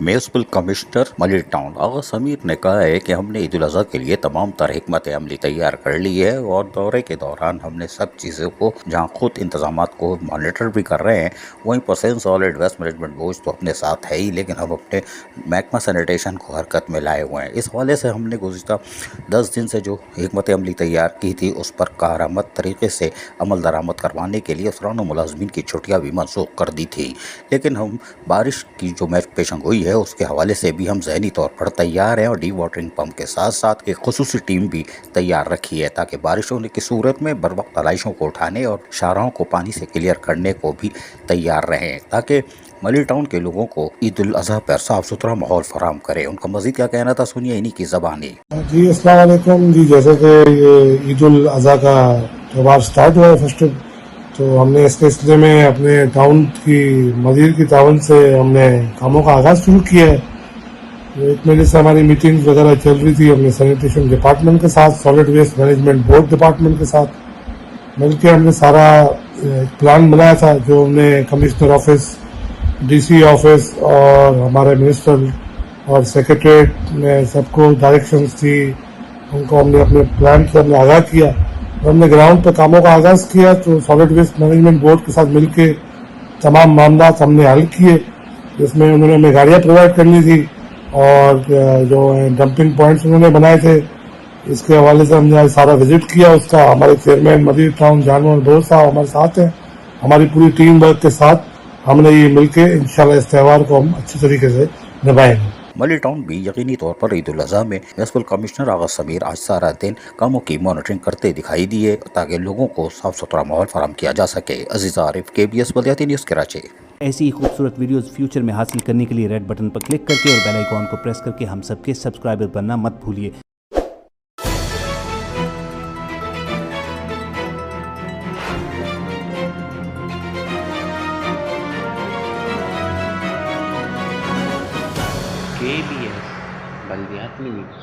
Municipal commissioner Malik town आगा समीर ने कहा है कि हमने ईद उल अजहा के लिए तमाम तरह हिकमत अमली तैयार कर ली है और दौरे के दौरान हमने सब चीज़ों को जहां खुद इंतजाम को मॉनिटर भी कर रहे हैं, वहीं person solid waste management board तो अपने साथ है ही, लेकिन हम अपने महकमा सैनिटेशन को हरकत में लाए हुए हैं। इस हवाले से हमने गुज़िश्ता 10 दिन से जो हिकमत अमली तैयार की थी उस पर कारआमद तरीके से अमल दरामद करवाने के लिए अफसरान और मुलाजमीन की छुट्टियाँ भी मनसूख कर दी थी, लेकिन हम बारिश की जो पेशंग हुई है उसके हवाले से भी हम ज़हनी तौर पर तैयार हैं और डी वाटरिंग पम्प के साथ साथ एक खुसूसी टीम भी तैयार रखी है ताकि बारिश होने की सूरत में बर वक्त तलाइशों को उठाने और शाहराहों को पानी से क्लियर करने को भी तैयार रहें ताकि मलिक टाउन के लोगों को ईद उल अजहा पर साफ सुथरा माहौल फराहम करे। उनका मजीद क्या कहना था, सुनिए इन्हीं की ज़बानी। जी अस्सलाम वालेकुम जी। जैसे कि ये ईद उल अजहा का त्यौहार स्टार्ट हुआ है फेस्टिव, तो हमने इस सिलसिले में अपने टाउन की मदीर की तावन से हमने कामों का आगाज़ शुरू किया है। एक महीने से हमारी मीटिंग्स वगैरह चल रही थी अपने सैनिटेशन डिपार्टमेंट के साथ, solid waste management board department के साथ मिलकर हमने सारा प्लान बनाया था, जो हमने कमिश्नर ऑफिस, डीसी ऑफिस और हमारे मिनिस्टर और सेक्रेटरीट में सबको डायरेक्शंस थी, उनको हमने अपने प्लान से हमने आगाह किया और हमने ग्राउंड पर कामों का आगाज़ किया। तो सॉलिड वेस्ट मैनेजमेंट बोर्ड के साथ मिलकर तमाम मामला हमने हल किए, जिसमें उन्होंने हमें गाड़ियाँ प्रोवाइड करनी थी और जो डंपिंग पॉइंट्स उन्होंने बनाए थे, इसके हवाले से हमने आज सारा विजिट किया उसका। हमारे चेयरमैन मदीर टाउन जानवर बहुत साहब हमारे साथ हैं, हमारी पूरी टीम वर्क के साथ हमने ये मिलकर इंशाल्लाह इस त्यौहार को हम अच्छी तरीके से निभाएंगे। मलिक टाउन भी यकीनी तौर पर ईद उल अजहा में म्युनिसिपल कमिश्नर आगा समीर आज सारा दिन कामों की मॉनिटरिंग करते दिखाई दिए ताकि लोगों को साफ सुथरा माहौल फराहम किया जा सके। अजीज़ा आरिफ, KBS बल्दियाती न्यूज़, कराची। ऐसी ही खूबसूरत वीडियोस फ्यूचर में हासिल करने के लिए रेड बटन पर क्लिक करके और बेल आइकॉन को प्रेस करके हम सबके सब्सक्राइबर बनना मत भूलिए। KBS बल्दियाती न्यूज़।